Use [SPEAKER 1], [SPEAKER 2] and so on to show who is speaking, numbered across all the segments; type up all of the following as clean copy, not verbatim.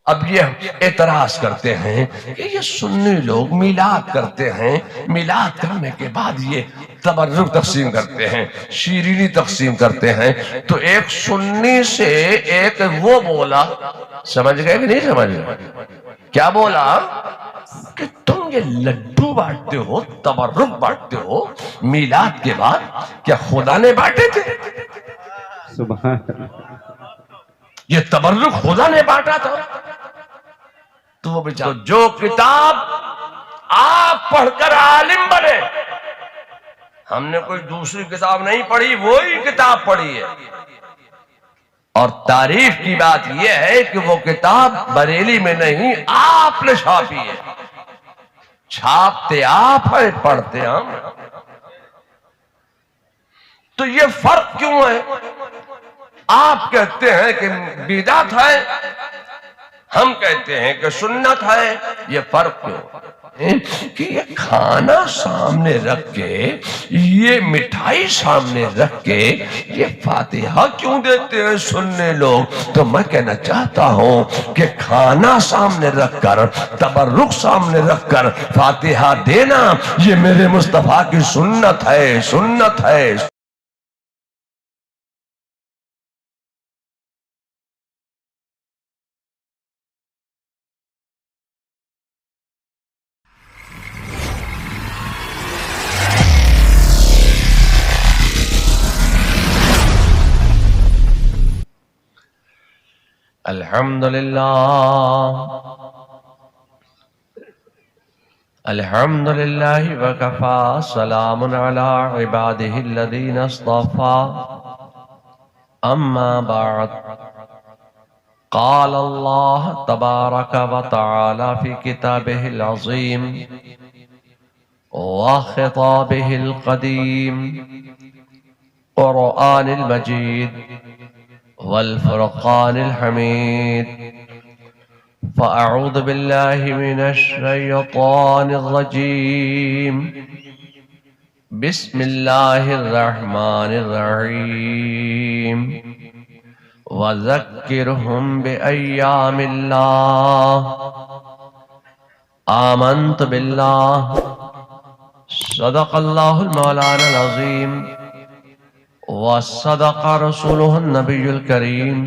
[SPEAKER 1] اب یہ اعتراض کرتے ہیں کہ یہ سنی لوگ میلاد کرتے ہیں، میلاد کرنے کے بعد یہ تبرک تقسیم کرتے ہیں، شیرینی تقسیم کرتے ہیں۔ تو ایک سنی سے ایک وہ بولا، سمجھ گئے کہ نہیں سمجھ گئے؟ کیا بولا کہ تم یہ لڈو بانٹتے ہو، تبرک بانٹتے ہو میلاد کے بعد، کیا خدا نے بانٹے تھے؟
[SPEAKER 2] سبحان اللہ۔
[SPEAKER 1] یہ تبرک خدا نے بانٹا تھا؟ تو وہ بیچارہ جو کتاب آپ پڑھ کر عالم بنے، ہم نے کوئی دوسری کتاب نہیں پڑھی، وہی کتاب پڑھی ہے۔ اور تعریف کی بات یہ ہے کہ وہ کتاب بریلی میں نہیں، آپ نے چھاپی ہے۔ چھاپتے آپ ہیں، پڑھتے ہم۔ تو یہ فرق کیوں ہے؟ آپ کہتے ہیں کہ بدعت ہے، ہم کہتے ہیں کہ سنت ہے، یہ فرق کیوں؟ کہ یہ کھانا سامنے رکھ کے، یہ مٹھائی سامنے رکھ کے، یہ فاتحہ کیوں دیتے ہیں سننے لوگ؟ تو میں کہنا چاہتا ہوں کہ کھانا سامنے رکھ کر، تبرک سامنے رکھ کر فاتحہ دینا، یہ میرے مصطفیٰ کی سنت ہے، سنت ہے۔ الحمدللہ الحمدللہ وکفا، سلام علی عبادہ الذین اصطفى، اما بعد، قال اللہ تبارک و تعالی فی کتابہ العظیم وخطابہ القدیم، قرآن المجید والفرقان الحمید۔ فأعوذ باللہ من الشیطان الرجیم، بسم اللہ الرحمن الرحیم۔ وذکرہم بأیام اللہ، آمنت باللہ، صدق اللہ المولانا العظیم، وصدق رسولہ النبی الکریم،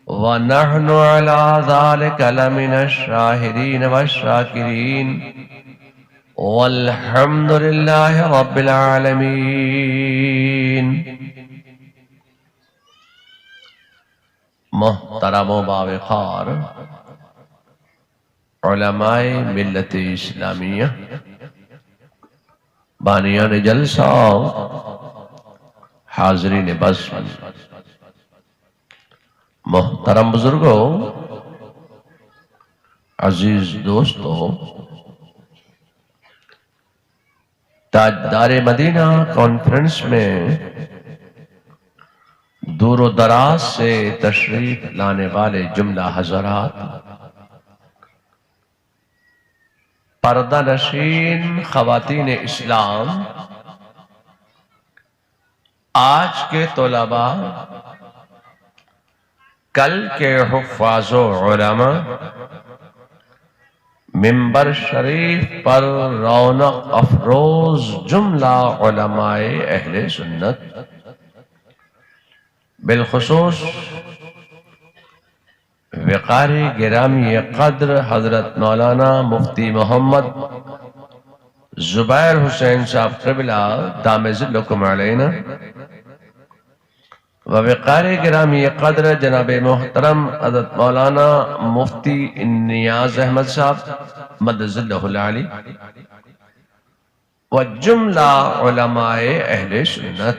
[SPEAKER 1] ونحن على ذلك لمن الشاہدین والشاکرین، والحمد للہ رب العالمین۔ محترم و باوقار علماء ملت اسلامیہ، بانیان جلسہ، حاضرین بزم، محترم بزرگوں، عزیز دوستوں، تاجدار مدینہ کانفرنس میں دور و دراز سے تشریف لانے والے جملہ حضرات، پردہ نشین خواتین اسلام، آج کے طلباء، کل کے حفاظ و علماء، منبر شریف پر رونق افروز جملہ علماء اہل سنت، بالخصوص وقار گرامی قدر حضرت مولانا مفتی محمد زبیر حسین صاحب قبلہ دام ظلکم علینا، ووقار گرامی قدر جناب محترم حضرت مولانا مفتی نیاز احمد صاحب مد ظلہ العالی، وجملہ علماء اہل سنت،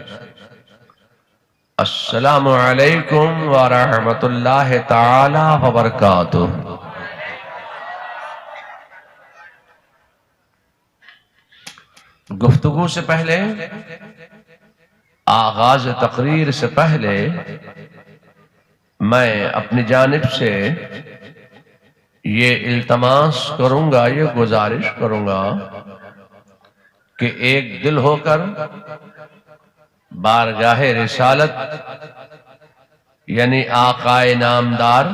[SPEAKER 1] السلام علیکم ورحمۃ اللہ تعالی وبرکاتہ۔ گفتگو سے پہلے، آغاز تقریر سے پہلے، میں اپنی جانب سے یہ التماس کروں گا، یہ گزارش کروں گا کہ ایک دل ہو کر بارگاہ رسالت یعنی آقا نامدار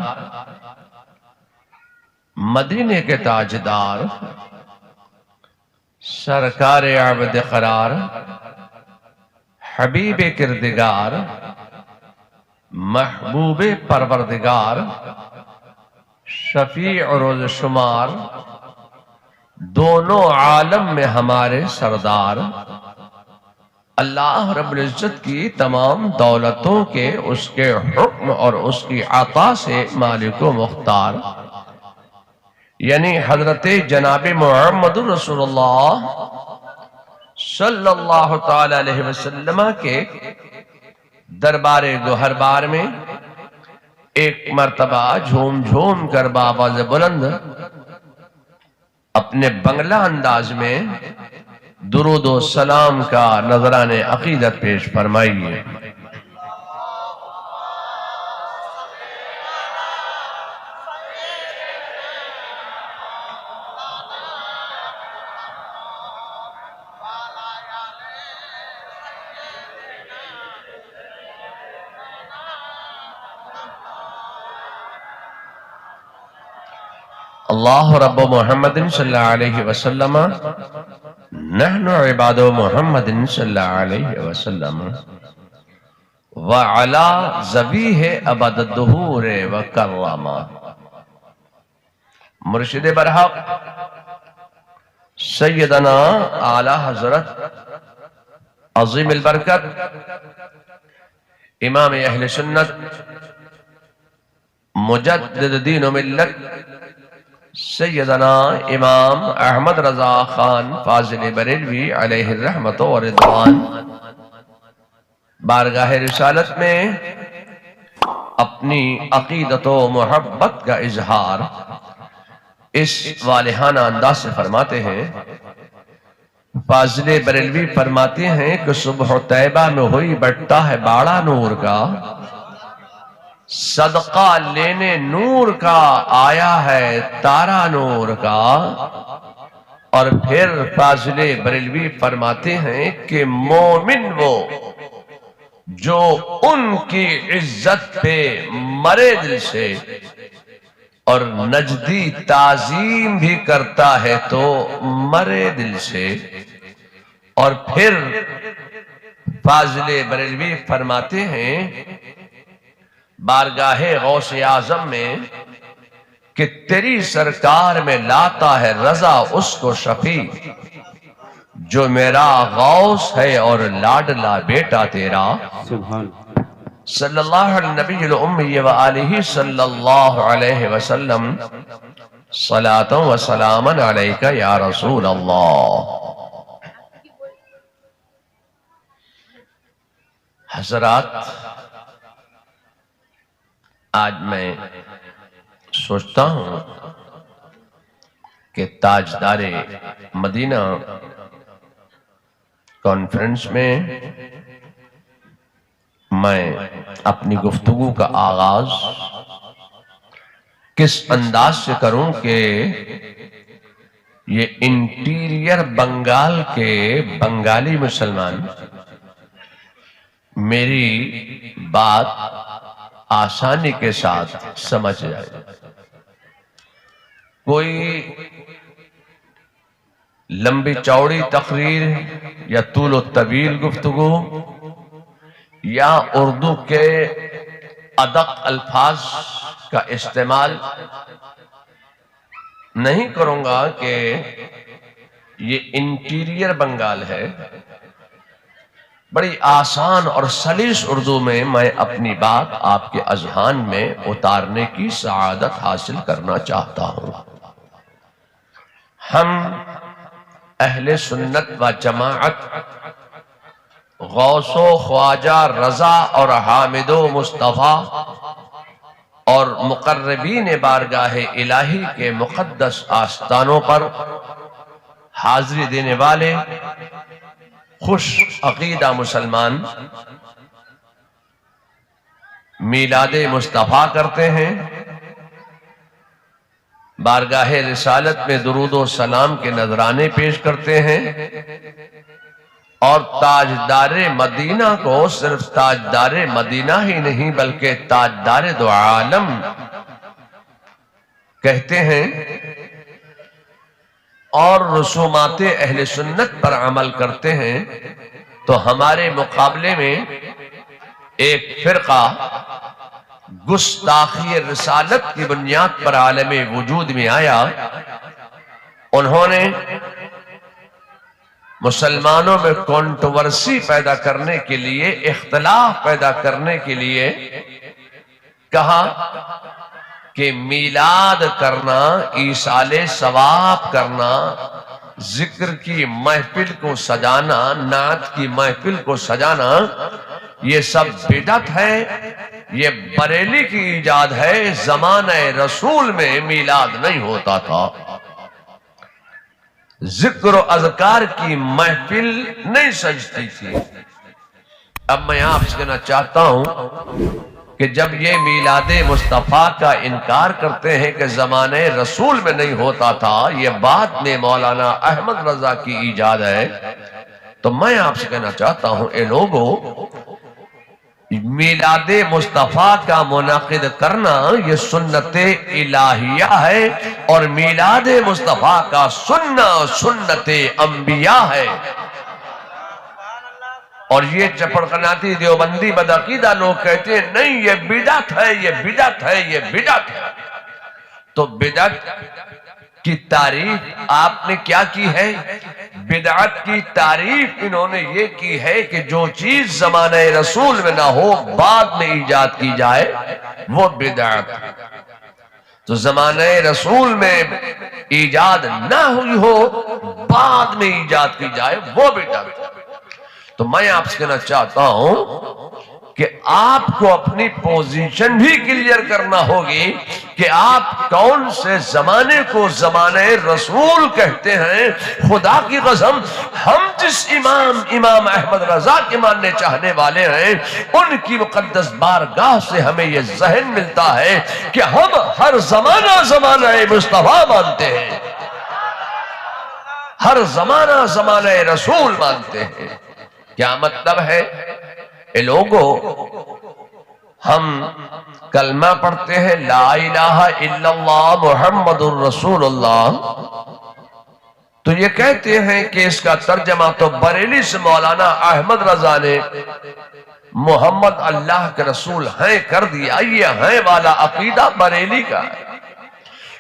[SPEAKER 1] مدینے کے تاجدار، سرکار عبد قرار، حبیب کردگار، محبوب پروردگار، شفیع روز شمار، دونوں عالم میں ہمارے سردار، اللہ رب العزت کی تمام دولتوں کے اس کے حکم اور اس کی عطا سے مالک و مختار، یعنی حضرت جناب محمد رسول اللہ صلی اللہ تعالی علیہ وسلم کے دربار گوہربار میں ایک مرتبہ جھوم جھوم کر بآواز بلند اپنے بنگلہ انداز میں درود و سلام کا نذران عقیدت پیش فرمائیے۔ اللہ رب محمد صلی اللہ علیہ وسلم، نحن عباد محمد صلی اللہ علیہ وسلم، وعلا ذبیح ابد الدہور وکرما۔ مرشد برحق سیدنا اعلی حضرت عظیم البرکت امام اہل سنت مجدد دین و ملت سیدنا امام احمد رضا خان فاضل بریلوی علیہ الرحمت و رضوان بارگاہ رسالت میں اپنی عقیدت و محبت کا اظہار اس والہانہ انداز سے فرماتے ہیں۔ فاضل بریلوی فرماتے ہیں کہ صبح طیبہ میں ہوئی بٹتا ہے باڑا نور کا، صدقہ لینے نور کا آیا ہے تارا نور کا۔ اور پھر فاضل بریلوی فرماتے ہیں کہ مومن وہ جو ان کی عزت پہ مرے دل سے اور نجدی تعظیم بھی کرتا ہے تو مرے دل سے۔ اور پھر فاضل بریلوی فرماتے ہیں بارگاہ غوث اعظم میں کہ تیری سرکار میں لاتا ہے رضا اس کو شفیع جو میرا غوث ہے اور لاڈلا بیٹا تیرا۔
[SPEAKER 2] سبحان
[SPEAKER 1] صلی اللہ علیہ نبی الامی وآلہ صلی اللہ علیہ وسلم، صلاۃ و سلام علیکہ یا رسول اللہ۔ حضرات، آج میں سوچتا ہوں کہ تاجدار مدینہ کانفرنس میں میں اپنی گفتگو کا آغاز کس انداز سے کروں کہ یہ انٹیریئر بنگال کے بنگالی مسلمان میری بات آسانی کے ساتھ سمجھ جائے۔ کوئی لمبی چوڑی تقریر یا طول و طویل گفتگو یا اردو کے ادق الفاظ کا استعمال نہیں کروں گا کہ یہ انٹیریئر بنگال ہے۔ بڑی آسان اور سلیس اردو میں اپنی بات آپ کے اذہان میں اتارنے کی سعادت حاصل کرنا چاہتا ہوں۔ ہم اہل سنت و جماعت غوث و خواجہ رضا اور حامد و مصطفیٰ اور مقربین بارگاہ الہی کے مقدس آستانوں پر حاضری دینے والے خوش عقیدہ مسلمان میلاد مصطفیٰ کرتے ہیں، بارگاہ رسالت میں درود و سلام کے نذرانے پیش کرتے ہیں، اور تاجدار مدینہ کو صرف تاجدار مدینہ ہی نہیں بلکہ تاجدار دو عالم کہتے ہیں اور رسومات اہل سنت پر عمل کرتے ہیں، تو ہمارے مقابلے میں ایک فرقہ گستاخی رسالت کی بنیاد پر عالم وجود میں آیا۔ انہوں نے مسلمانوں میں کنٹروورسی پیدا کرنے کے لیے، اختلاف پیدا کرنے کے لیے کہا کہ میلاد کرنا، ایصال ثواب کرنا، ذکر کی محفل کو سجانا، نعت کی محفل کو سجانا، یہ سب بدعت ہے، یہ بریلی کی ایجاد ہے۔ زمانہ رسول میں میلاد نہیں ہوتا تھا، ذکر و اذکار کی محفل نہیں سجتی تھی۔ اب میں آپ سے کہنا چاہتا ہوں کہ جب یہ میلاد مصطفیٰ کا انکار کرتے ہیں کہ زمانے رسول میں نہیں ہوتا تھا، یہ بعد میں مولانا احمد رضا کی ایجاد ہے، تو میں آپ سے کہنا چاہتا ہوں اے لوگو، میلاد مصطفیٰ کا منعقد کرنا یہ سنت الہیہ ہے، اور میلاد مصطفیٰ کا سننا سنت انبیاء ہے۔ اور یہ چپڑقناتی دیوبندی بدعقیدہ لوگ کہتے ہیں نہیں یہ بدعت ہے، یہ بدعت ہے، یہ بدعت ہے۔ تو بدعت کی تعریف آپ نے کیا کی ہے؟ بدعت کی تعریف انہوں نے یہ کی ہے کہ جو چیز زمانہ رسول میں نہ ہو، بعد میں ایجاد کی جائے، وہ بدعت ہے۔ تو زمانہ رسول میں ایجاد نہ ہوئی ہو، بعد میں ایجاد کی جائے، وہ بدعت ہے۔ تو میں آپ سے کہنا چاہتا ہوں کہ آپ کو اپنی پوزیشن بھی کلیئر کرنا ہوگی کہ آپ کون سے زمانے کو زمانہ رسول کہتے ہیں۔ خدا کی قسم، ہم جس امام احمد رضا کے ماننے چاہنے والے ہیں، ان کی مقدس بارگاہ سے ہمیں یہ ذہن ملتا ہے کہ ہم ہر زمانہ زمانہ مصطفیٰ مانتے ہیں، ہر زمانہ زمانہ رسول مانتے ہیں۔ کیا مطلب ہے؟ اے لوگو، ہم کلمہ پڑھتے ہیں لا الہ الا اللہ محمد الرسول اللہ، تو یہ کہتے ہیں کہ اس کا ترجمہ تو بریلی سے مولانا احمد رضا نے محمد اللہ کے رسول ہیں کر دیا۔ یہ ہیں والا عقیدہ بریلی کا ہے۔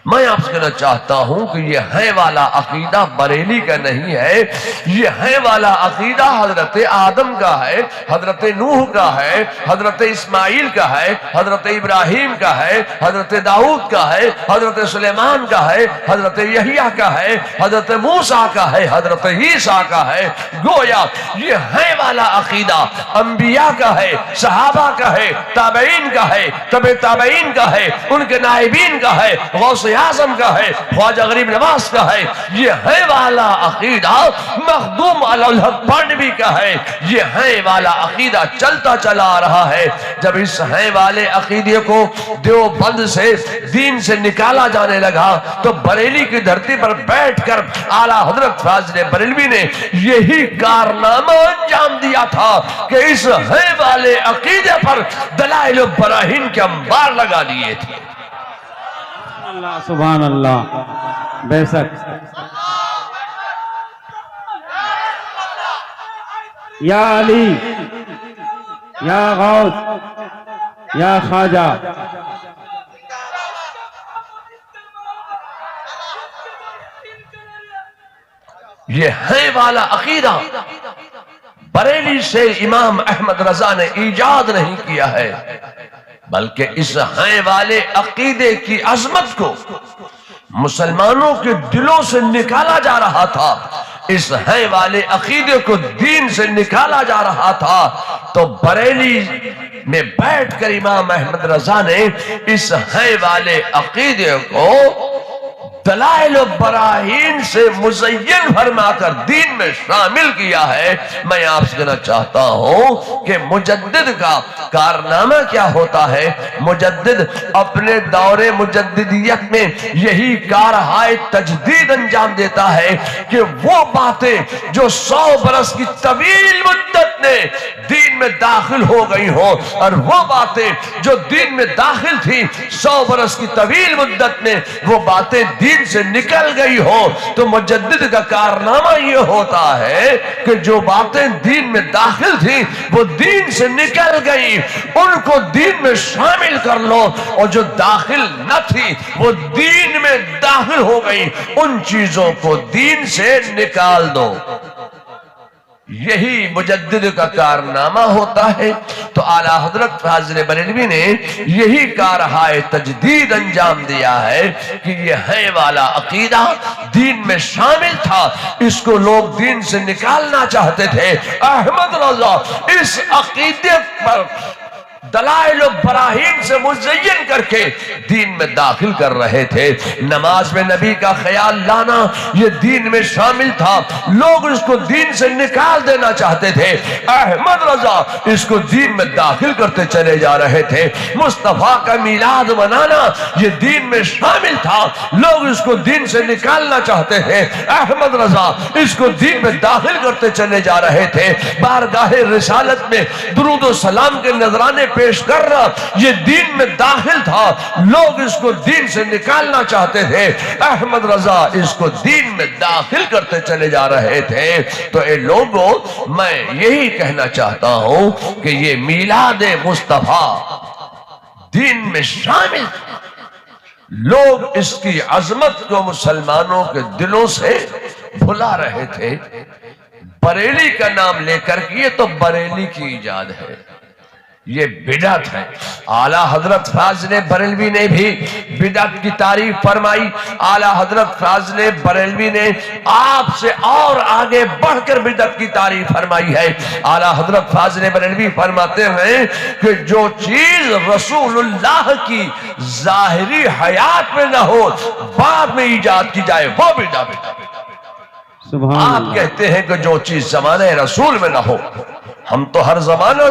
[SPEAKER 1] میں آپ سے کہنا چاہتا ہوں کہ یہ ہے والا عقیدہ بریلی کا نہیں ہے، یہ ہے والا عقیدہ حضرت آدم کا ہے، حضرت نوح کا ہے، حضرت اسماعیل کا ہے، حضرت ابراہیم کا ہے، حضرت داؤد کا ہے، حضرت سلیمان کا ہے، حضرت یحییٰ کا ہے، حضرت موسیٰ کا ہے، حضرت عیسیٰ کا ہے۔ گویا یہ ہے والا عقیدہ انبیاء کا ہے، صحابہ کا ہے، تابعین کا ہے، تبع تابعین کا ہے، ان کے نائبین کا ہے، غوث اعظم کا ہے، خواجہ غریب نواز کا ہے۔ یہ ہے والا عقیدہ مخدوم علی الحق پانڈوی کا ہے۔ یہ ہے والا عقیدہ چلتا چلا آ رہا ہے۔ جب اس ہے والے عقیدے کو دیوبند سے، دین سے نکالا جانے لگا، تو بریلی کی دھرتی پر بیٹھ کر اعلیٰ حضرت فاضل بریلوی نے یہی کارنامہ انجام دیا تھا کہ اس ہے والے عقیدے پر دلائل و براہین کے انبار لگا دیے تھے۔
[SPEAKER 2] اللہ سبحان اللہ، بے شک۔ یا علی، یا غوث، یا خواجہ،
[SPEAKER 1] یہ ہے والا عقیدہ بریلی سے امام احمد رضا نے ایجاد نہیں کیا ہے، بلکہ اس ہیں والے عقیدے کی عظمت کو مسلمانوں کے دلوں سے نکالا جا رہا تھا، اس ہیں والے عقیدے کو دین سے نکالا جا رہا تھا۔ تو بریلی میں بیٹھ کر امام احمد رضا نے اس ہیں والے عقیدے کو دلائل و براہین سے مزین فرما کر دین میں شامل کیا ہے۔ میں آپ سے کہنا چاہتا ہوں کہ مجدد کا کارنامہ کیا ہوتا ہے؟ مجدد اپنے دور مجددیت میں یہی کارہائے تجدید انجام دیتا ہے کہ وہ باتیں جو 100 برس کی طویل مدت نے دین میں داخل ہو گئی ہوں، اور وہ باتیں جو دین میں داخل تھی 100 برس کی طویل مدت میں وہ باتیں دین سے نکل گئی ہوں، تو مجدد کا کارنامہ یہ ہوتا ہے کہ جو باتیں دین میں داخل تھی وہ دین سے نکل گئی، ان کو دین میں شامل کر لو، اور جو داخل نہ تھی وہ دین میں داخل ہو گئی، ان چیزوں کو دین سے نکال دو۔ یہی مجدد کا کارنامہ ہوتا ہے۔ تو اعلیٰ حضرت فاضل بریلوی نے یہی کارہائے تجدید انجام دیا ہے کہ یہ ہے والا عقیدہ دین میں شامل تھا، اس کو لوگ دین سے نکالنا چاہتے تھے۔ احمد رضا اس عقیدے پر دلائل و براہین سے مزین کر کے دین میں داخل کر رہے تھے۔ نماز میں نبی کا خیال لانا یہ دین میں شامل تھا، لوگ اس کو دین سے نکال دینا چاہتے تھے۔ احمد رضا اس کو دین میں داخل کرتے چلے جا رہے تھے۔ مصطفیٰ کا میلاد منانا یہ دین میں شامل تھا، لوگ اس کو دین سے نکالنا چاہتے تھے۔ احمد رضا اس کو دین میں داخل کرتے چلے جا رہے تھے۔ بارگاہ رسالت میں درود و سلام کے نذرانے پیش کرنا یہ دین میں داخل تھا، لوگ اس کو دین سے نکالنا چاہتے تھے۔ احمد رضا اس کو دین میں داخل کرتے چلے جا رہے تھے۔ تو اے لوگوں، میں یہی کہنا چاہتا ہوں کہ یہ میلاد مصطفیٰ دین میں شامل تھا، لوگ اس کی عظمت کو مسلمانوں کے دلوں سے بھلا رہے تھے۔ بریلی کا نام لے کر کے یہ تو بریلی کی ایجاد ہے، یہ بدعت ہے۔ اعلیٰ حضرت فاضل بریلوی نے بھی بدعت کی تعریف فرمائی۔ اعلیٰ حضرت فاضل بریلوی نے آپ سے اور آگے بڑھ کر بدعت کی تعریف فرمائی ہے۔ اعلیٰ حضرت فاضل بریلوی فرماتے ہیں کہ جو چیز رسول اللہ کی ظاہری حیات میں نہ ہو بعد میں ایجاد کی جائے وہ بدعت ہے۔ آپ کہتے ہیں کہ جو چیز زمانہ رسول میں نہ ہو، ہم تو ہر زمانہ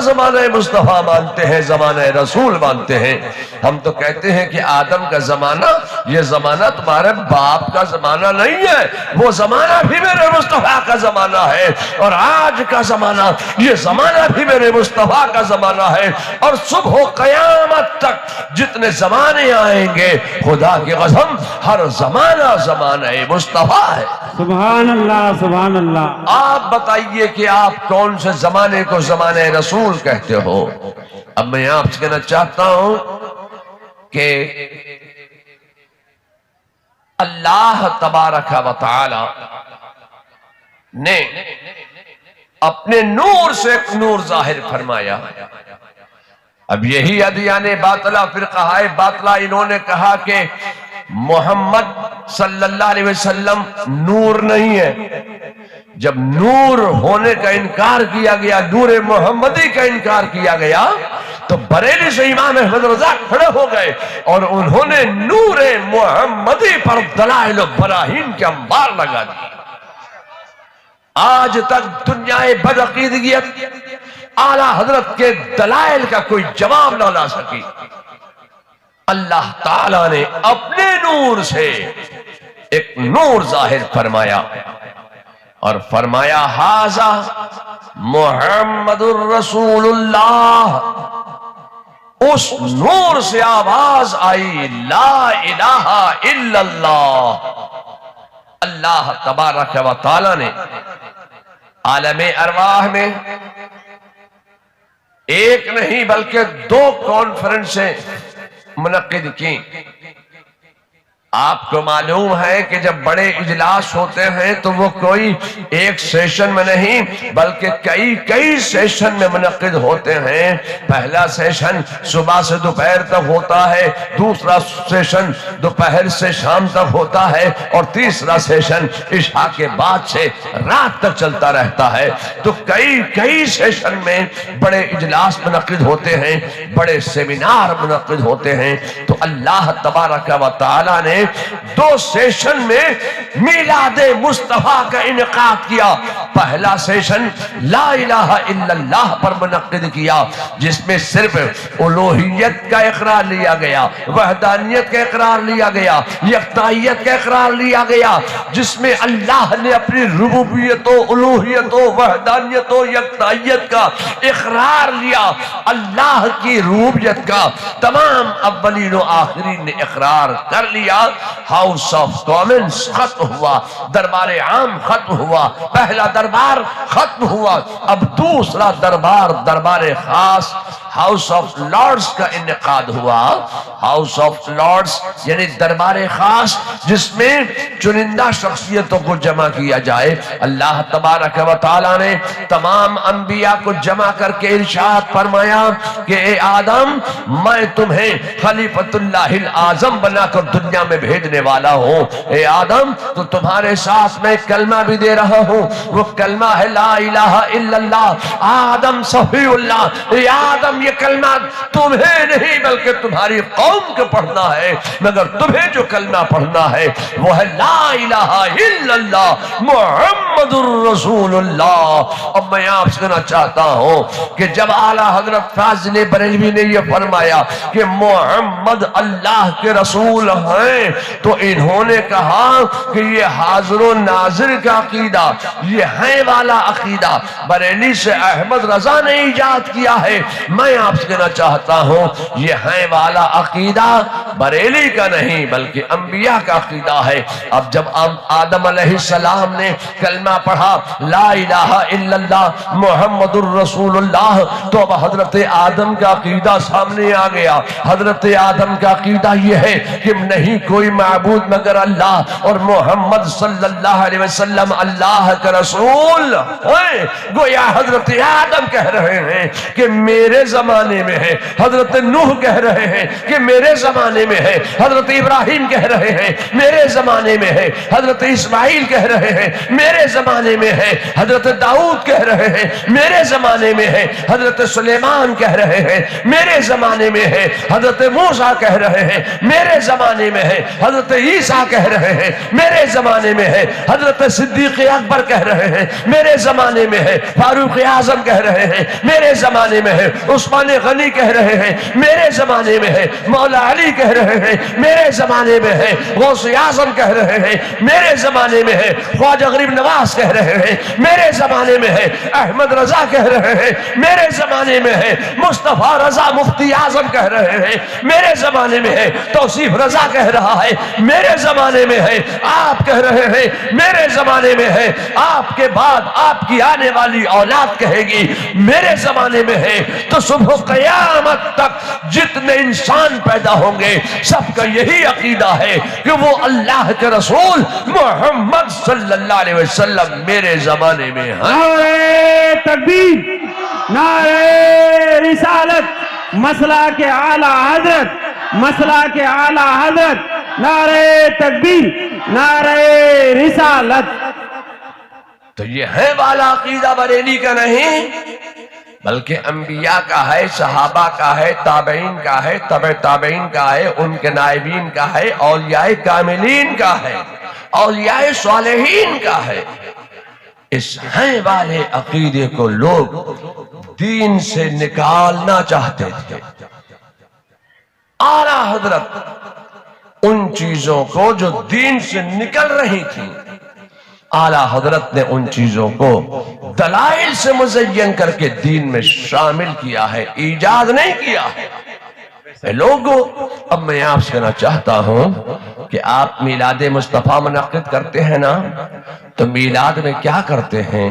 [SPEAKER 1] مصطفیٰ مانتے ہیں، زمانہ رسول مانتے ہیں۔ ہم تو کہتے ہیں کہ آدم کا زمانہ یہ زمانہ تمہارے باپ کا زمانہ نہیں ہے، وہ زمانہ بھی میرے مصطفیٰ کا زمانہ ہے، اور آج کا زمانہ یہ زمانہ بھی میرے مصطفیٰ کا زمانہ ہے، اور صبح و قیامت تک جتنے زمانے آئیں گے خدا کی قسم ہر زمانہ زمانہ مصطفیٰ ہے۔
[SPEAKER 2] سبحان اللہ، سبحان اللہ۔
[SPEAKER 1] آپ بتائیے کہ آپ کون سے زمانے کو زمانہ رسول کہتے ہو؟ اب میں آپ سے کہنا چاہتا ہوں کہ اللہ تبارک و تعالی نے اپنے نور سے ایک نور ظاہر فرمایا۔ اب یہی ادیان باطلہ فرقہ باطلہ انہوں نے کہا کہ محمد صلی اللہ علیہ وسلم نور نہیں ہے۔ جب نور ہونے کا انکار کیا گیا، نور محمدی کا انکار کیا گیا، تو بریلی سے امام احمد رضا کھڑے ہو گئے اور انہوں نے نور محمدی پر دلائل و براہین کے انبار لگا دی۔ آج تک دنیا بدعقیدگیت اعلیٰ حضرت کے دلائل کا کوئی جواب نہ لا سکی۔ اللہ تعالیٰ نے اپنے نور سے ایک نور ظاہر فرمایا اور فرمایا ھذا محمد الرسول اللہ۔ اس نور سے آواز آئی لا الہ الا اللہ۔ اللہ تبارک و تعالی نے عالم ارواح میں ایک نہیں بلکہ 2 کانفرنسیں منعقد کی۔ آپ کو معلوم ہے کہ جب بڑے اجلاس ہوتے ہیں تو وہ کوئی ایک سیشن میں نہیں بلکہ کئی سیشن میں منعقد ہوتے ہیں۔ پہلا سیشن صبح سے دوپہر تک ہوتا ہے، دوسرا سیشن دوپہر سے شام تک ہوتا ہے، اور تیسرا سیشن عشاء کے بعد سے رات تک چلتا رہتا ہے۔ تو کئی سیشن میں بڑے اجلاس منعقد ہوتے ہیں، بڑے سیمینار منعقد ہوتے ہیں۔ تو اللہ تبارک و تعالی نے نے 2 سیشن میں میلاد مصطفیٰ کا انعقاد کیا۔ پہلا سیشن لا الہ الا اللہ پر منعقد کیا، جس میں صرف الوہیت کا اقرار لیا گیا، وحدانیت کا اقرار لیا گیا، یکتائیت کا اقرار لیا گیا، جس میں اللہ نے اپنی ربوبیت و الوہیت و وحدانیت و یکتائیت کا اقرار لیا، اللہ کی ربوبیت کا تمام اولین و آخرین نے اقرار کر لیا۔ ہاؤس آف کامنز ختم ہوا، دربار عام ختم ہوا، پہلا دربار ختم ہوا، اب دوسرا دربار، دربار خاص ہاؤس آف لارڈز کا انعقاد ہوا۔ ہاؤس آف لارڈز یعنی دربار خاص، جس میں چنندہ شخصیتوں کو جمع کیا جائے۔ اللہ تبارک و تعالیٰ نے تمام انبیاء کو جمع کر کے ارشاد فرمایا کہ اے آدم، میں تمہیں خلیفۃ اللہ الاعظم بنا کر دنیا میں بھیجنے والا ہوں۔ اے آدم، تو تمہارے ساتھ میں کلمہ بھی دے رہا ہوں، وہ کلمہ ہے لا الہ الا اللہ، آدم صفی اللہ۔ اے آدم، یہ کلمہ تمہیں نہیں بلکہ تمہاری قوم کو پڑھنا ہے، مگر تمہیں جو کلمہ پڑھنا ہے وہ ہے لا الہ الا اللہ محمد الرسول اللہ۔ اب میں آپ سے کہنا چاہتا ہوں کہ جب اعلیٰ حضرت فاضل بریلوی نے یہ فرمایا کہ محمد اللہ کے رسول ہیں، تو انہوں نے کہا کہ یہ حاضر و ناظر کا عقیدہ، یہ ہے والا عقیدہ بریلی سے احمد رضا نے ایجاد کیا ہے۔ میں آپ سے کہنا چاہتا ہوں یہ ہے والا عقیدہ بریلی کا نہیں بلکہ انبیاء کا عقیدہ ہے۔ اب جب آدم علیہ السلام نے کلمہ پڑھا لا الہ الا اللہ محمد الرسول اللہ، تو اب حضرت آدم کا عقیدہ سامنے آ گیا۔ حضرت آدم کا عقیدہ یہ ہے کہ نہیں کوئی معبود مگر اللہ، اور محمد صلی اللہ علیہ وسلم اللہ کا رسول ہے۔ گویا حضرت آدم کہہ رہے ہیں کہ میرے زمانے میں ہے، حضرت نوح کہہ رہے ہیں کہ میرے زمانے میں ہے، حضرت ابراہیم کہہ رہے ہیں میرے زمانے میں ہے، حضرت اسماعیل کہہ رہے ہیں میرے زمانے میں ہے، حضرت داؤد کہہ رہے ہیں میرے زمانے میں ہے، حضرت سلیمان کہہ رہے ہیں میرے زمانے میں ہے، حضرت موسیٰ کہہ رہے ہیں میرے زمانے میں ہے، حضرت عیسیٰ کہہ رہے ہیں میرے زمانے میں ہے، حضرت صدیق اکبر کہہ رہے ہیں میرے زمانے میں ہے، فاروق اعظم کہہ رہے ہیں میرے زمانے میں ہے، عثمان غنی کہہ رہے ہیں میرے زمانے میں ہے، مولا علی کہہ رہے ہیں میرے زمانے میں ہے، غوث اعظم کہہ رہے ہیں میرے زمانے میں ہے، خواجہ غریب نواز کہہ رہے ہیں میرے زمانے میں ہے، احمد رضا کہہ رہے ہیں میرے زمانے میں ہے، مصطفیٰ رضا مفتی اعظم کہہ رہے ہیں میرے زمانے میں ہے، توصیف رضا کہہ رہا ہے میرے زمانے میں ہے، آپ کہہ رہے ہیں میرے زمانے میں ہے، آپ کے بعد آپ کی آنے والی اولاد کہے گی میرے زمانے میں ہے۔ تو صبح قیامت تک جتنے انسان پیدا ہوں گے سب کا یہی عقیدہ ہے کہ وہ اللہ کے رسول محمد صلی اللہ علیہ وسلم میرے زمانے میں ہیں۔
[SPEAKER 2] نعرہ تکبیر، نعرہ رسالت، مسئلہ کے اعلیٰ حضرت، مسئلہ کے اعلیٰ حضرت، نعرہ تکبیر، نعرہ رسالت۔
[SPEAKER 1] تو یہ ہے والا عقیدہ بریلی کا نہیں بلکہ انبیاء کا ہے، صحابہ کا ہے، تابعین کا ہے، تبع تابعین کا ہے، ان کے نائبین کا ہے، اولیاء کاملین کا ہے، اولیاء صالحین کا ہے۔ اس ہیں والے عقیدے کو لوگ دین سے نکالنا چاہتے تھے۔ اعلیٰ حضرت ان چیزوں کو جو دین سے نکل رہی تھی، اعلیٰ حضرت نے ان چیزوں کو دلائل سے مزین کر کے دین میں شامل کیا ہے، ایجاد نہیں کیا ہے۔ اے لوگو، اب میں آپ سے کہنا چاہتا ہوں کہ آپ میلاد مصطفیٰ منعقد کرتے ہیں نا، تو میلاد میں کیا کرتے ہیں؟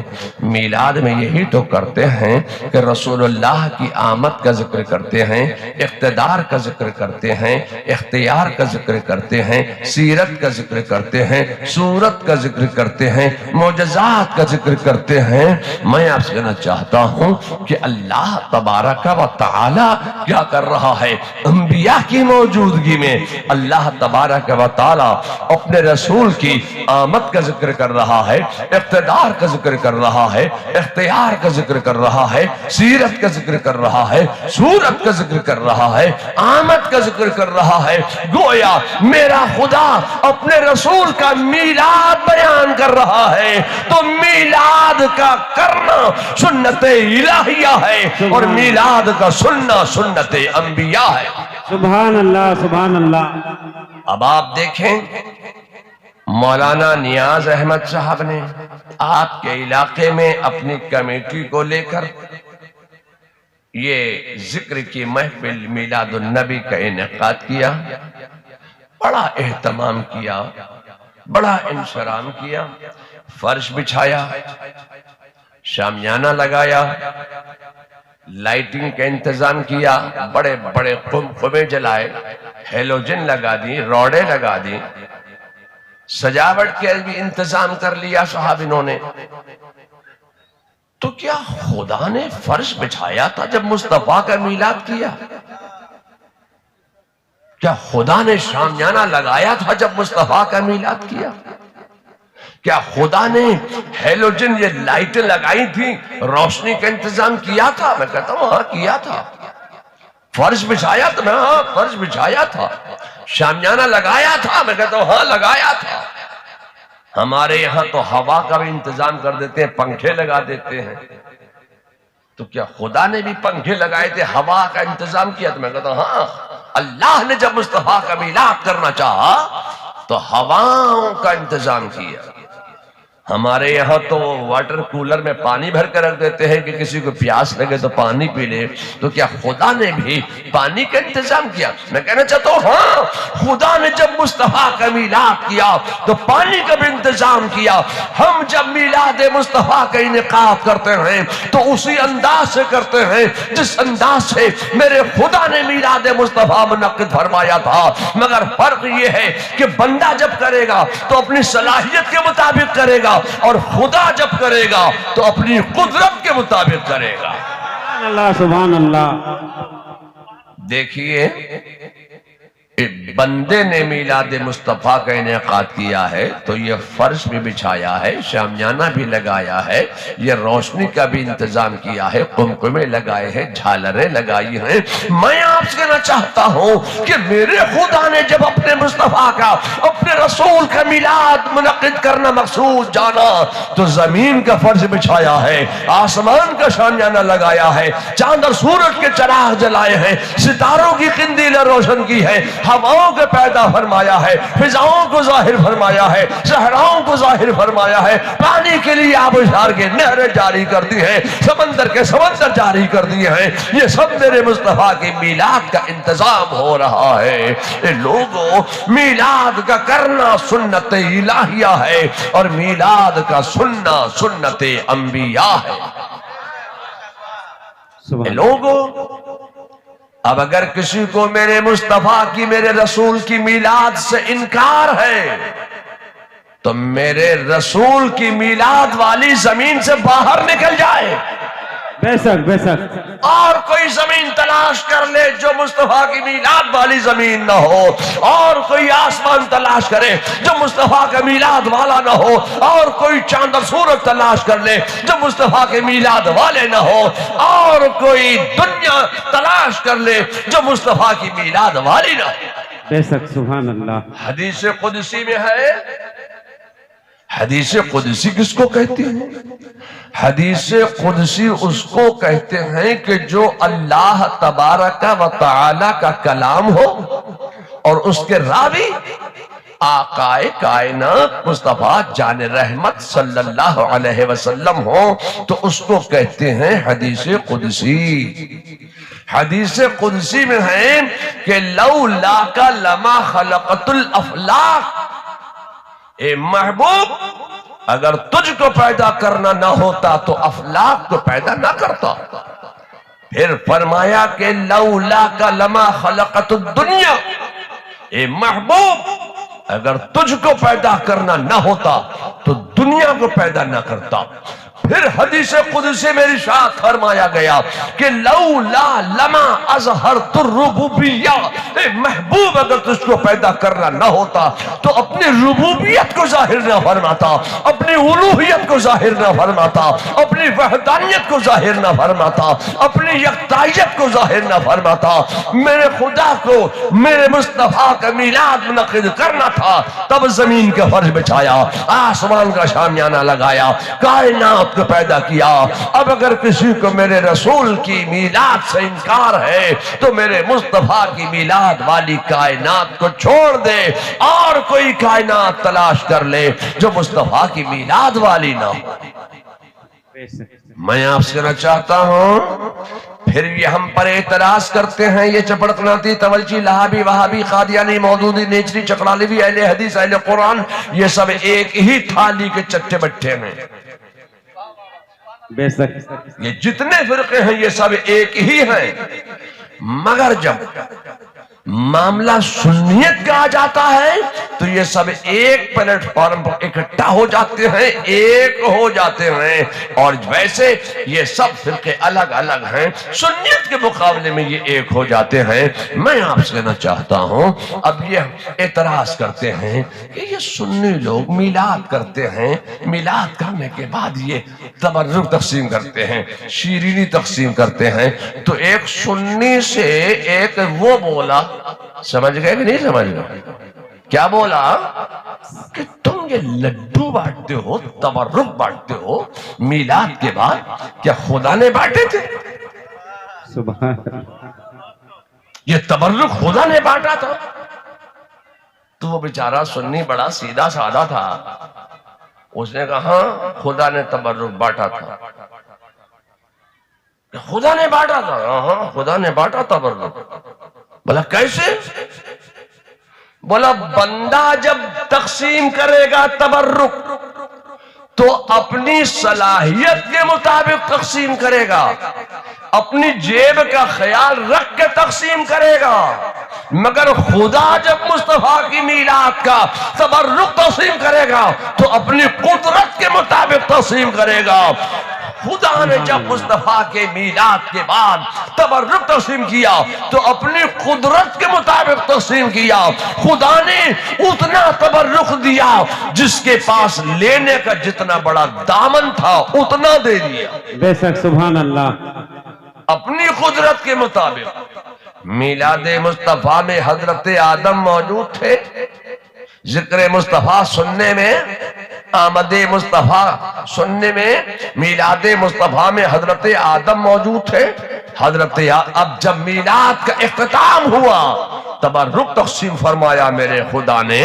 [SPEAKER 1] میلاد میں یہی تو کرتے ہیں کہ رسول اللہ کی آمد کا ذکر کرتے ہیں، اقتدار کا ذکر کرتے ہیں، اختیار کا ذکر کرتے ہیں، سیرت کا ذکر کرتے ہیں، صورت کا ذکر کرتے ہیں، معجزات کا ذکر کرتے ہیں۔ میں آپ سے کہنا چاہتا ہوں کہ اللہ تبارک و تعالی کیا کر رہا ہے؟ انبیاء کی موجودگی میں اللہ تبارک و تعالی اپنے رسول کی آمد کا ذکر کر رہا رہا ہے، اقتدار کا ذکر کر رہا ہے، اختیار کا ذکر کر رہا ہے، سیرت کا ذکر کر رہا ہے، صورت کا ذکر کر رہا ہے، آمد کا ذکر کر رہا ہے۔ گویا میرا خدا اپنے رسول کا میلاد بیان کر رہا ہے، تو میلاد کا کرنا سنت الہیہ ہے، اور میلاد کا سننا سنت انبیاء ہے۔
[SPEAKER 2] سبحان اللہ، سبحان اللہ۔
[SPEAKER 1] اب آپ دیکھیں مولانا نیاز احمد صاحب نے آپ کے علاقے میں اپنی کمیٹی کو لے کر یہ ذکر کی محفل میلاد النبی کا انعقاد کیا، بڑا اہتمام کیا، بڑا انشرام کیا، فرش بچھایا، شامیانہ لگایا، لائٹنگ کا انتظام کیا، بڑے بڑے خمخمے جلائے، ہیلوجن لگا دی، روڑے لگا دی، سجاوٹ کے بھی انتظام کر لیا صاحب انہوں نے۔ تو کیا خدا نے فرش بچھایا تھا جب مصطفیٰ کا میلاد کیا؟ کیا خدا نے شامیانہ لگایا تھا جب مصطفیٰ کا میلاد کیا؟ کیا خدا نے ہیلوجن یہ لائٹیں لگائی تھی، روشنی کا انتظام کیا تھا؟ میں کہتا ہوں ہاں کیا تھا۔ فرش بچھایا تھا؟ میں ہاں فرش بچھایا تھا۔ شامیانہ لگایا تھا؟ میں کہتا ہوں ہاں لگایا تھا۔ ہمارے یہاں تو ہوا کا بھی انتظام کر دیتے ہیں، پنکھے لگا دیتے ہیں، تو کیا خدا نے بھی پنکھے لگائے تھے، ہوا کا انتظام کیا؟ تو میں کہتا ہوں ہاں، اللہ نے جب مصطفیٰ کا میلاد کرنا چاہا تو ہواؤں کا انتظام کیا۔ ہمارے یہاں تو واٹر کولر میں پانی بھر کر رکھ دیتے ہیں کہ کسی کو پیاس لگے تو پانی پی لے، تو کیا خدا نے بھی پانی کا انتظام کیا؟ میں کہنا چاہتا ہوں ہاں، خدا نے جب مصطفیٰ کا میلاد کیا تو پانی کا بھی انتظام کیا۔ ہم جب میلاد مصطفیٰ کا انعقاد کرتے ہیں تو اسی انداز سے کرتے ہیں جس انداز سے میرے خدا نے میلاد مصطفیٰ منعقد فرمایا تھا، مگر فرق یہ ہے کہ بندہ جب کرے گا تو اپنی صلاحیت کے مطابق کرے گا، اور خدا جب کرے گا تو اپنی قدرت کے مطابق کرے گا۔
[SPEAKER 2] سبحان اللہ، سبحان اللہ۔
[SPEAKER 1] دیکھیے بندے نے میلاد مصطفیٰ کا انعقاد کیا ہے تو یہ فرش بھی بچھایا ہے، شامیانہ بھی لگایا ہے، یہ روشنی کا بھی انتظام کیا ہے، قمقمے لگائے ہیں، جھالریں لگائی ہیں۔ میں آپ سے کہنا چاہتا ہوں کہ میرے خدا نے جب اپنے مصطفیٰ کا، اپنے رسول کا میلاد منعقد کرنا مقصود جانا تو زمین کا فرش بچھایا ہے، آسمان کا شامیانہ لگایا ہے، چاند اور سورج کے چراغ جلائے ہیں، ستاروں کی قندیلیں روشن کی ہے، ہواؤں کو پیدا فرمایا ہے، فضاؤں کو ظاہر فرمایا ہے، صحراؤں کو ظاہر فرمایا ہے، پانی کے لیے آبشار کے نہریں جاری کر دی ہیں، سمندر کے سمندر جاری کر دیے ہیں۔ یہ سب میرے مصطفیٰ کی میلاد کا انتظام ہو رہا ہے۔ اے لوگوں، میلاد کا کرنا سنت الہیہ ہے، اور میلاد کا سننا سنت انبیاء ہے۔ اے لوگوں، اب اگر کسی کو میرے مصطفیٰ کی، میرے رسول کی میلاد سے انکار ہے تو میرے رسول کی میلاد والی زمین سے باہر نکل جائے،
[SPEAKER 2] بے شک بے شک،
[SPEAKER 1] اور کوئی زمین تلاش کر لے جو مصطفیٰ کی میلاد والی زمین نہ ہو، اور کوئی آسمان تلاش کرے جو مصطفیٰ کا میلاد والا نہ ہو، اور کوئی چاند اور سورج تلاش کر لے جو مصطفیٰ کے میلاد والے نہ ہو، اور کوئی دنیا تلاش کر لے جو مصطفیٰ کی میلاد والی نہ ہو۔
[SPEAKER 2] بے شک، سبحان اللہ۔
[SPEAKER 1] حدیث قدسی میں ہے، حدیث قدسی کس کو کہتے ہیں؟ حدیث قدسی اس کو کہتے ہیں کہ جو اللہ تبارک و تعالی کا کلام ہو اور اس کے راوی آقا کائنات مصطفیٰ جان رحمت صلی اللہ علیہ وسلم ہو تو اس کو کہتے ہیں حدیث قدسی۔ حدیث قدسی میں ہے کہ لولا کا لما خلقت الافلاق، اے محبوب اگر تجھ کو پیدا کرنا نہ ہوتا تو افلاق کو پیدا نہ کرتا۔ پھر فرمایا کہ لولا کا لما خلقت الدنیا، اے محبوب اگر تجھ کو پیدا کرنا نہ ہوتا تو دنیا کو پیدا نہ کرتا۔ پھر حدیث قدسی میں ارشاد فرمایا گیا کہ لولا لما اظہرت الربوبیہ، اے محبوب اگر تجھ کو پیدا کرنا نہ ہوتا تو اپنی ربوبیت کو ظاہر نہ فرماتا، اپنی الوہیت کو ظاہر نہ فرماتا، اپنی وحدانیت کو ظاہر نہ فرماتا، اپنی یکتائیت کو ظاہر نہ فرماتا۔ میرے خدا کو میرے مصطفیٰ کا میلاد منعقد کرنا تھا، تب زمین کا فرش بچھایا، آسمان کا شامیانہ لگایا، کائنات کو پیدا کیا۔ اب اگر کسی کو میرے رسول کی میلاد سے انکار ہے تو میرے مصطفیٰ کی میلاد والی کائنات کو چھوڑ دے اور کوئی کائنات تلاش کر لے جو مصطفیٰ کی میلاد والی نہ ہو۔ میں آپ سے کہنا چاہتا ہوں، پھر یہ ہم پر اعتراض کرتے ہیں، یہ چپڑکناتی، تولچی، لہابی، وہابی، قادیانی، مودودی، نیچری، چکڑالوی، اہل حدیث، اہل قرآن، یہ سب ایک ہی تھالی کے چٹے بٹھے ہیں۔
[SPEAKER 2] بے شک
[SPEAKER 1] یہ جتنے فرقے ہیں یہ سب ایک ہی ہیں، مگر جب معاملہ سنیت کا آ جاتا ہے تو یہ سب ایک پلیٹ فارم پر اکٹھا ہو جاتے ہیں، ایک ہو جاتے ہیں، اور ویسے یہ سب فرقے الگ الگ ہیں، سنیت کے مقابلے میں یہ ایک ہو جاتے ہیں۔ میں آپ سے کہنا چاہتا ہوں، اب یہ اعتراض کرتے ہیں کہ یہ سنی لوگ میلاد کرتے ہیں، میلاد کرنے کے بعد یہ تبرک تقسیم کرتے ہیں، شیرینی تقسیم کرتے ہیں، تو ایک سنی سے ایک وہ بولا، سمجھ گئے کہ نہیں سمجھ گئے؟ کیا بولا کہ تم یہ لڈو بانٹتے ہو، تبرک بانٹتے ہو میلاد کے بعد، کیا خدا نے بانٹے تھے؟
[SPEAKER 2] سبحان
[SPEAKER 1] یہ تبرک خدا نے بانٹا تھا؟ تو وہ بیچارہ سنی بڑا سیدھا سادہ تھا، اس نے کہا ہاں خدا نے تبرک بانٹا تھا۔ خدا نے بانٹا تھا؟ ہاں خدا نے بانٹا تبرک۔ بولا کیسے؟ بولا بندہ جب تقسیم کرے گا تبرک تو اپنی صلاحیت کے مطابق تقسیم کرے گا، اپنی جیب کا خیال رکھ کے تقسیم کرے گا، مگر خدا جب مصطفیٰ کی میلاد کا تبرک تقسیم کرے گا تو اپنی قدرت کے مطابق تقسیم کرے گا۔ خدا نے جب مصطفیٰ کے میلاد کے بعد تبرک تقسیم کیا تو اپنی قدرت کے مطابق تقسیم کیا۔ خدا نے اتنا تبرک دیا جس کے پاس لینے کا جتنا بڑا دامن تھا اتنا دے دیا،
[SPEAKER 2] بے شک سبحان اللہ۔
[SPEAKER 1] اپنی قدرت کے مطابق۔ میلاد مصطفیٰ میں حضرت آدم موجود تھے، ذکر مصطفیٰ سننے میں، آمد مصطفیٰ سننے میں، میلاد مصطفیٰ میں حضرت آدم موجود تھے۔ اب جب میلاد کا اختتام ہوا، تبرک تقسیم فرمایا میرے خدا نے،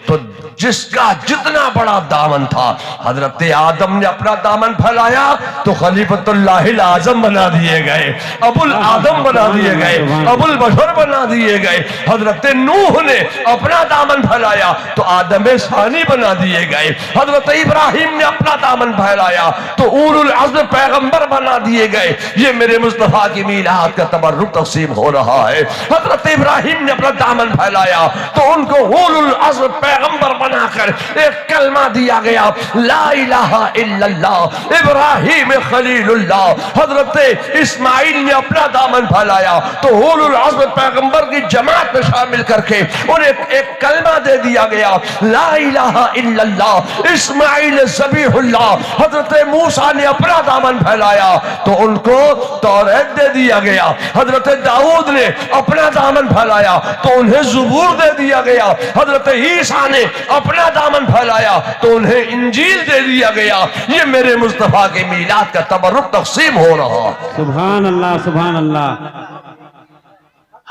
[SPEAKER 1] تو جس کا جتنا بڑا دامن تھا، حضرت آدم نے اپنا دامن پھیلایا تو خلیفۃ اللہ الاعظم بنا دیے گئے، ابو الآدم بنا دیے گئے، ابو البشر بنا دیے گئے۔ حضرت نوح نے اپنا دامن پھیلایا تو آدم ثانی بنا دیے گئے۔ حضرت ابراہیم نے اپنا دامن پھیلایا تو اولو العزم پیغمبر بنا دیے گئے۔ یہ میرے مصطفیٰ کی میلاد کا تبرک تقسیم ہو رہا ہے۔ حضرت ابراہیم نے اپنا دامن پھیلایا تو ان کو اولو العزم پیغمبر بنا کر ایک کلمہ دیا گیا، لا الہ الا اللہ ابراہیم خلیل اللہ۔ حضرت اسماعیل نے اپنا دامن پھیلایا تو اولو العزم پیغمبر کی جماعت میں شامل کر کے انہیں ایک کلمہ دے دیا گیا، لا الہ الا اللہ اسماعیل ذبیح اللہ۔ حضرت موسیٰ نے اپنا دامن پھیلایا تو ان کو توریت دے دیا گیا۔ حضرت داؤد نے اپنا دامن پھیلایا تو انہیں زبور دے دیا گیا۔ حضرت عیسیٰ نے اپنا دامن پھیلایا تو انہیں انجیل دے دیا گیا۔ یہ میرے مصطفیٰ کے میلاد کا تبرک تقسیم ہو رہا۔
[SPEAKER 2] سبحان اللہ سبحان اللہ۔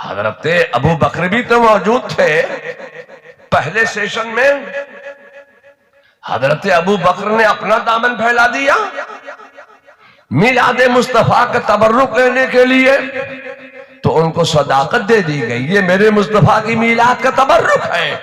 [SPEAKER 1] حضرت ابو بکر بھی تو موجود تھے پہلے سیشن میں۔ حضرت ابو بکر نے اپنا دامن پھیلا دیا میلاد مصطفیٰ کا تبرک لینے کے لیے، تو ان کو صداقت دے دی گئی، یہ میرے مصطفیٰ کی میلاد کا تبرک ہے۔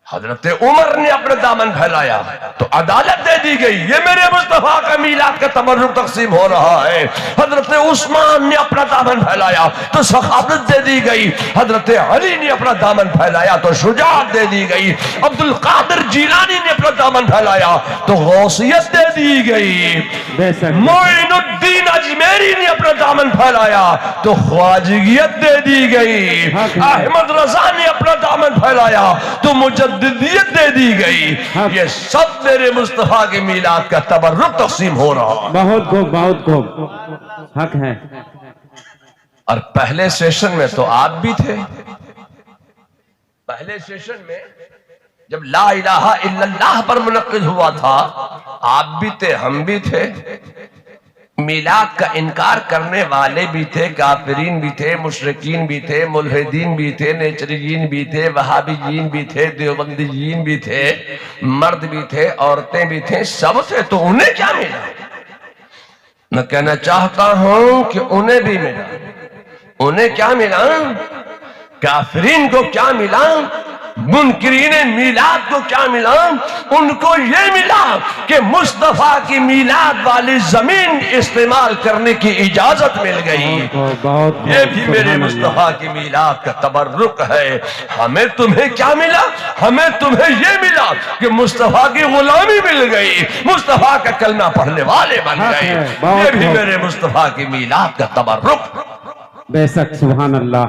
[SPEAKER 1] حضرت عمر نے اپنا دامن پھیلایا تو عدالت دے دی گئی، یہ میرے مصطفیٰ کا میلاد کا تبرک تقسیم ہو رہا ہے۔ حضرت عثمان نے اپنا دامن پھیلایا تو سخاوت دے دی گئی، حضرت علی نے اپنا دامن پھیلایا تو شجاعت دے دی گئی، عبد القادر جیلانی نے اپنا دامن پھیلایا تو غوثیت دے دی گئی،
[SPEAKER 2] بے شک
[SPEAKER 1] معین الدین اجمیری نے اپنا دامن پھیلایا تو خواجگیت دے دی گئی، احمد رضا نے اپنا دامن پھیلایا تو مجددیت دے دی گئی۔ یہ سب میرے مصطفیٰ کے میلاد کا تبرک تقسیم ہو رہا۔
[SPEAKER 2] بہت خوب حق ہے۔
[SPEAKER 1] اور پہلے سیشن میں تو آپ بھی تھے، پہلے سیشن میں جب لا الہ الا اللہ پر منعقد ہوا تھا آپ بھی تھے، ہم بھی تھے، میلاد کا انکار کرنے والے بھی تھے، کافرین بھی تھے، مشرکین بھی تھے، ملحدین بھی تھے، نیچریین بھی تھے، وہابیین بھی تھے، دیوبندیین بھی تھے، مرد بھی تھے، عورتیں بھی تھے، سب تھے، تو انہیں کیا ملا؟ میں کہنا چاہتا ہوں کہ انہیں بھی ملا۔ انہیں کیا ملا؟ کافرین کو کیا ملا؟ منکرین میلاد کو کیا ملا؟ ان کو یہ ملا کہ مصطفیٰ کی میلاد والی زمین استعمال کرنے کی اجازت مل گئی۔ یہ بھی میرے مصطفیٰ کی میلاد کا تبرک ہے۔ ہمیں تمہیں کیا ملا؟ ہمیں تمہیں یہ ملا کہ مصطفیٰ کی غلامی مل گئی، مصطفیٰ کا کلمہ پڑھنے والے بن گئے۔ یہ بھی میرے مصطفیٰ کی میلاد کا تبرک۔
[SPEAKER 2] بے شک سبحان اللہ۔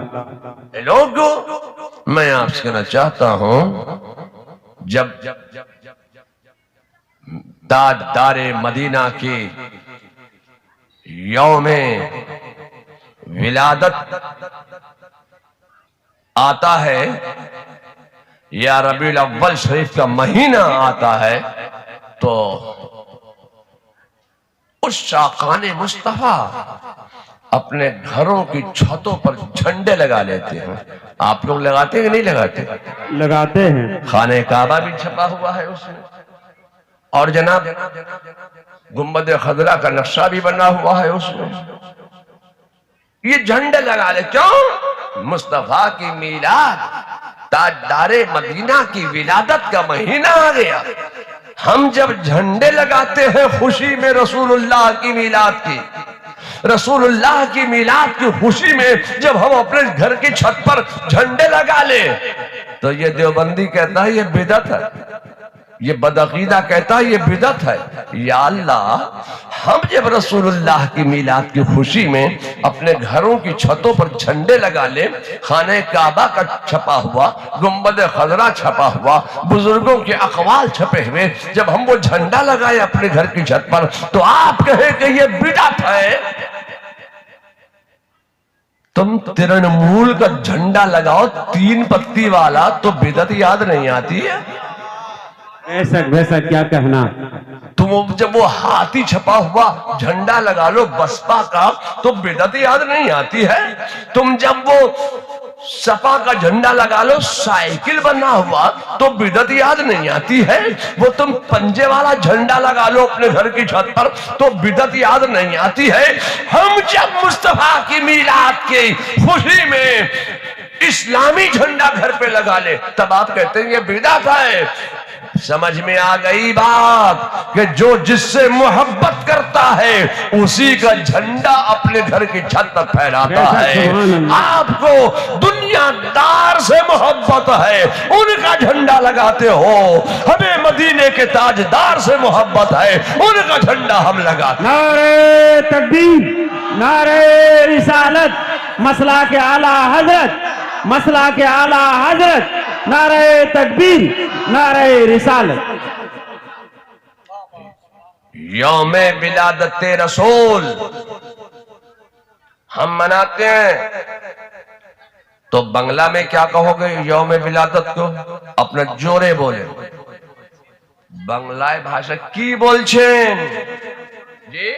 [SPEAKER 1] لوگوں میں آپ سے کہنا چاہتا ہوں، جب تاجدار مدینہ کی یوم ولادت آتا ہے یا ربیع الاول شریف کا مہینہ آتا ہے تو اس شاقان مصطفیٰ اپنے گھروں کی چھتوں پر جھنڈے لگا لیتے ہیں۔ آپ لوگ لگاتے ہیں کہ نہیں لگاتے؟
[SPEAKER 2] لگاتے ہیں۔
[SPEAKER 1] خانہ کعبہ بھی چھپا ہوا ہے اس میں، اور جناب گنبد خضرا کا نقشہ بھی بنا ہوا ہے اس میں۔ یہ جھنڈے لگا لے، کیوں؟ مصطفیٰ کی میلاد، تاجدار مدینہ کی ولادت کا مہینہ آ گیا۔ ہم جب جھنڈے لگاتے ہیں خوشی میں رسول اللہ کی میلاد کی، رسول اللہ کی میلاد کی خوشی میں جب ہم اپنے گھر کی چھت پر جھنڈے لگا لیں تو یہ دیوبندی کہتا ہے یہ بدعت ہے، یہ بدعقیدہ کہتا ہے یہ بدعت ہے۔ یا اللہ، ہم جب رسول اللہ کی میلاد کی خوشی میں اپنے گھروں کی چھتوں پر جھنڈے لگا لیں، خانہ کعبہ کا چھپا ہوا، گنبد خضرا چھپا ہوا، بزرگوں کے اقوال چھپے ہوئے، جب ہم وہ جھنڈا لگائے اپنے گھر کی چھت پر تو آپ کہیں کہ یہ بدعت ہے۔ تم ترنمول کا جھنڈا لگاؤ 3 پتی والا تو بدعت یاد نہیں آتی ہے؟
[SPEAKER 2] بے شک کیا کہنا۔
[SPEAKER 1] تم جب وہ ہاتھی چھپا ہوا جھنڈا لگا لو بسپا کا تو بدعت یاد نہیں آتی ہے؟ تم جب وہ سپا کا جھنڈا لگا لو سائیکل بنا ہوا تو بدعت یاد نہیں آتی ہے؟ وہ تم پنجے والا جھنڈا لگا لو اپنے گھر کی چھت پر تو بدعت یاد نہیں آتی ہے؟ ہم جب مصطفیٰ کی میلاد کی خوشی میں اسلامی جھنڈا گھر پہ لگا لے تب آپ کہتے ہیں یہ بدعت ہے۔ سمجھ میں آ گئی بات کہ جو جس سے محبت کرتا ہے اسی کا جھنڈا اپنے گھر کی چھت پر پھیلاتا ہے۔ آپ کو دنیا دار سے محبت ہے، ان کا جھنڈا لگاتے ہو، ہمیں مدینے کے تاجدار سے محبت ہے، ان کا جھنڈا ہم لگاتے ہیں۔
[SPEAKER 2] نعرہ تکبیر، نعرہ رسالت، مسلک اعلیٰ حضرت، مسلک اعلیٰ حضرت، نعرہ تکبیر، نعرہ رسالت۔
[SPEAKER 1] یوم ولادت رسول ہم مناتے ہیں تو بنگلہ میں کیا کہو گے یوم ولادت کو؟ اپنا جورے بولے بنگلہ بھاشا کی بولچین جی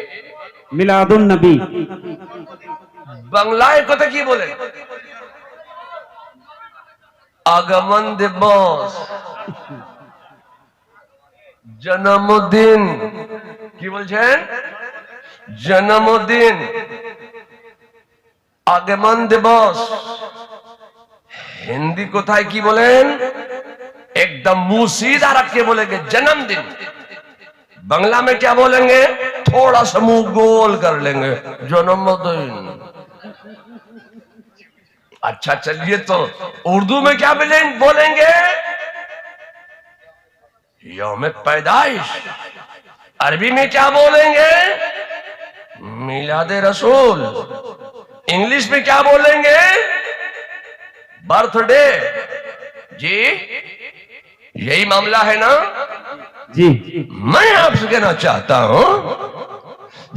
[SPEAKER 2] میلاد النبی
[SPEAKER 1] بنگلہ کو تو کی بولے আগমন দিবস জন্মদিন কি বলছেন জন্মদিন আগমন দিবস হিন্দি কোথায় কি বলেন ایک دم منہ سیدھا رکھ کے بولیں گے جنم دن. بنگلہ میں کیا بولیں گے؟ تھوڑا سا منہ گول کر لیں گے جنم دن. اچھا چلیے تو اردو میں کیا بولیں گے؟ یوم پیدائش. عربی میں کیا بولیں گے؟ میلاد رسول. انگلش میں کیا بولیں گے؟ Birth day. جی یہی معاملہ ہے نا
[SPEAKER 2] جی.
[SPEAKER 1] میں آپ سے کہنا چاہتا ہوں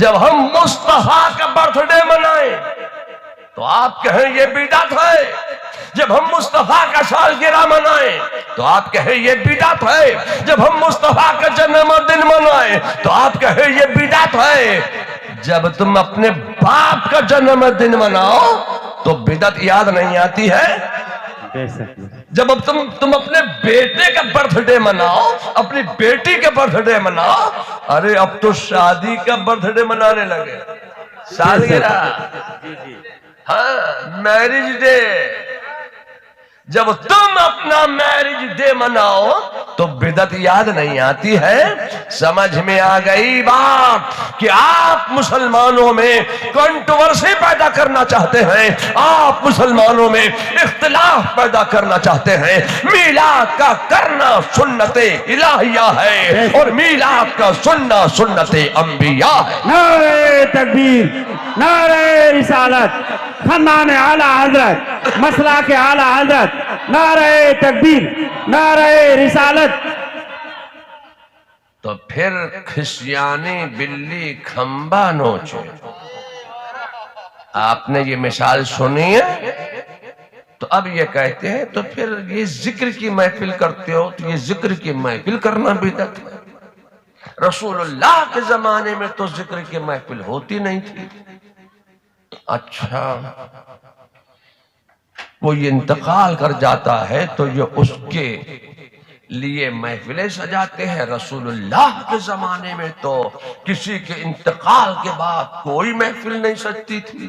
[SPEAKER 1] جب ہم مصطفیٰ کا برتھ ڈے منائیں تو آپ کہیں یہ بدعت ہے. جب ہم مصطفیٰ کا سالگرہ منائیں تو آپ کہیں یہ بدعت ہے. جب ہم مصطفیٰ کا جنم دن منائیں تو آپ کہیں یہ بدعت ہے. جب تم اپنے باپ کا جنم دن مناؤ تو بدعت یاد نہیں آتی ہے. جب اب تم اپنے بیٹے کا برتھ ڈے مناؤ, اپنی بیٹی کا برتھ ڈے مناؤ, ارے اب تو شادی کا برتھ ڈے منانے لگے, سالگرہ, ہاں میرج ڈے. جب تم اپنا میرج ڈے مناؤ تو بدعت یاد نہیں آتی ہے. سمجھ میں آ گئی بات کہ آپ مسلمانوں میں کنٹروورسی پیدا کرنا چاہتے ہیں, آپ مسلمانوں میں اختلاف پیدا کرنا چاہتے ہیں. میلاد کا کرنا سنت الہیہ ہے اور میلاد کا سننا سنت انبیاء ہے.
[SPEAKER 2] نعرہ تکبیر, نعرہ رسالت, خاندان اعلی حضرت, مسلک اعلی حضرت, نعرہ تکبیر, نعرہ رسالت.
[SPEAKER 1] تو پھر کھسیانی بلی کھمبا نوچے. آپ نے یہ مثال سنی ہے تو اب یہ کہتے ہیں تو پھر یہ ذکر کی محفل کرتے ہو تو یہ ذکر کی محفل کرنا بدعت ہے. رسول اللہ کے زمانے میں تو ذکر کی محفل ہوتی نہیں تھی. اچھا کوئی انتقال کر جاتا ہے تو یہ اس کے لیے محفلیں سجاتے ہیں. رسول اللہ کے زمانے میں تو کسی کے انتقال کے بعد کوئی محفل نہیں سجتی تھی,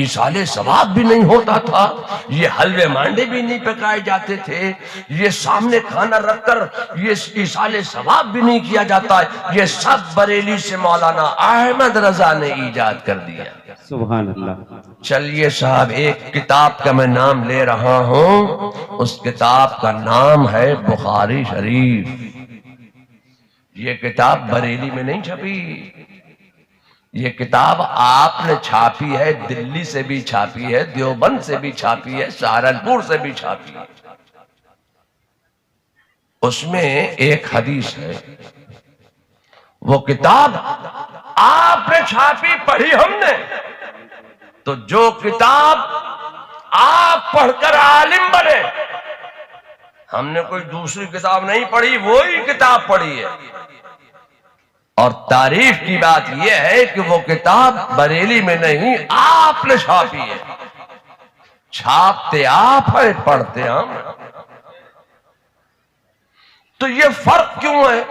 [SPEAKER 1] ایصال ثواب بھی نہیں ہوتا تھا, یہ حلوے مانڈے بھی نہیں پکائے جاتے تھے, یہ سامنے کھانا رکھ کر یہ ایصال ثواب بھی نہیں کیا جاتا. یہ سب بریلی سے مولانا احمد رضا نے ایجاد کر دیا.
[SPEAKER 2] سبحان اللہ.
[SPEAKER 1] چلیے صاحب, ایک کتاب کا میں نام لے رہا ہوں, اس کتاب کا نام ہے بخاری شریف. یہ کتاب بریلی میں نہیں چھپی, یہ کتاب آپ نے چھاپی ہے, دلی سے بھی چھاپی ہے, دیوبند سے بھی چھاپی ہے, سہارنپور سے بھی چھاپی ہے. اس میں ایک حدیث ہے, وہ کتاب آپ نے چھاپی, پڑھی ہم نے. تو جو کتاب آپ پڑھ کر عالم بنے, ہم نے کوئی دوسری کتاب نہیں پڑھی, وہی کتاب پڑھی ہے. اور تعریف کی بات یہ ہے کہ وہ کتاب بریلی میں نہیں, آپ نے چھاپی ہے. چھاپتے آپ ہیں, پڑھتے ہم. تو یہ فرق کیوں ہے؟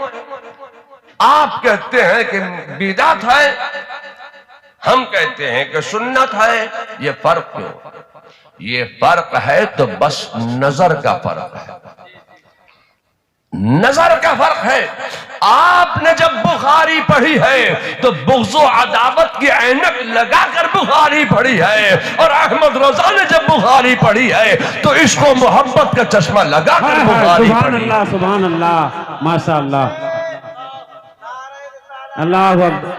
[SPEAKER 1] آپ کہتے ہیں کہ بدعت ہے, ہم کہتے ہیں کہ سنت ہے. یہ فرق کیوں؟ یہ فرق ہے تو بس نظر کا فرق ہے, نظر کا فرق ہے. آپ نے جب بخاری پڑھی ہے تو بغض و عداوت کی عینک لگا کر بخاری پڑھی ہے, اور احمد رضا نے جب بخاری پڑھی ہے تو عشق و محبت کا چشمہ لگا کر بخاری
[SPEAKER 2] سبحان
[SPEAKER 1] پڑھی.
[SPEAKER 2] اللہ, سبحان اللہ, ماشاء اللہ. اللہ اکبر.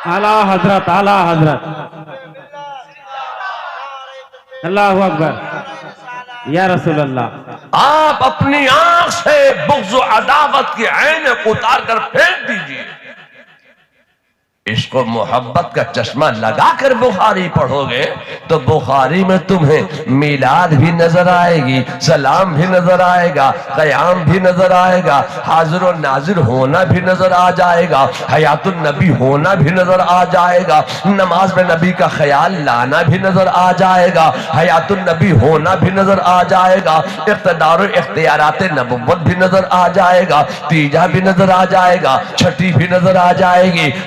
[SPEAKER 2] اعلی حضرت, اعلی حضرت, اللہ اکبر, یا رسول اللہ.
[SPEAKER 1] آپ اپنی آنکھ سے بغض و عداوت کی عینک اتار کر پھینک دیجیے, عشق و محبت کا چشمہ لگا کر بخاری پڑھو گے تو بخاری میں تمہیں میلاد بھی نظر آئے گی, سلام بھی نظر آئے گا, قیام بھی نظر آئے گا, حاضر و ناظر ہونا بھی نظر آ جائے گا, حیات النبی ہونا بھی نظر آ جائے گا, نماز میں نبی کا خیال لانا بھی نظر آ جائے گا, حیات النبی ہونا بھی نظر آ جائے گا, اقتدار و اختیارات نبوت بھی نظر آ جائے گا, تیجا بھی نظر آ جائے گا, چھٹی بھی نظر آ جائے گی,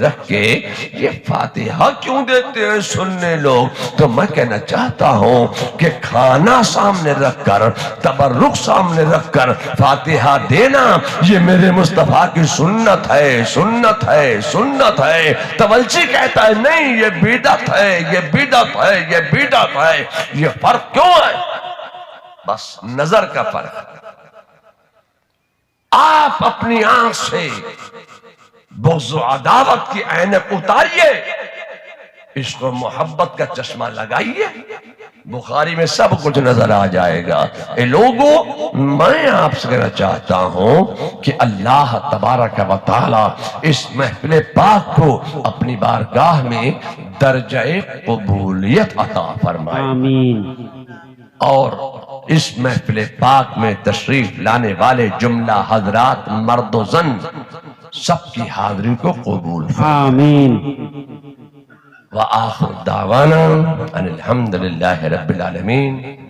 [SPEAKER 1] رکھ کے یہ فاتحہ کیوں دیتے ہیں سننے لوگ؟ تو میں کہنا چاہتا ہوں کہ کھانا سامنے رکھ کر، تبرک سامنے رکھ کر فاتحہ دینا یہ میرے مصطفیٰ کی سنت ہے، سنت ہے، سنت ہے۔ توجی کہتا ہے نہیں یہ بدعت ہے، یہ بدعت ہے، یہ بدعت ہے۔ یہ فرق کیوں ہے؟ بس نظر کا فرق ہے۔ آپ اپنی آنکھ سے بغض و عداوت کی عینک اتاریے، عشق و محبت کا چشمہ لگائیے، بخاری میں سب کچھ نظر آ جائے گا۔ اے لوگو، میں آپ سے کہنا چاہتا ہوں کہ اللہ تبارک و تعالی اس محفل پاک کو اپنی بارگاہ میں درجہ قبولیت عطا فرمائے،
[SPEAKER 2] آمین۔
[SPEAKER 1] اور اس محفل پاک میں تشریف لانے والے جملہ حضرات مرد و زن سب کی حاضری کو قبول فرمائے۔
[SPEAKER 2] آمین۔
[SPEAKER 1] وآخر دعوانا ان الحمدللہ رب العالمین۔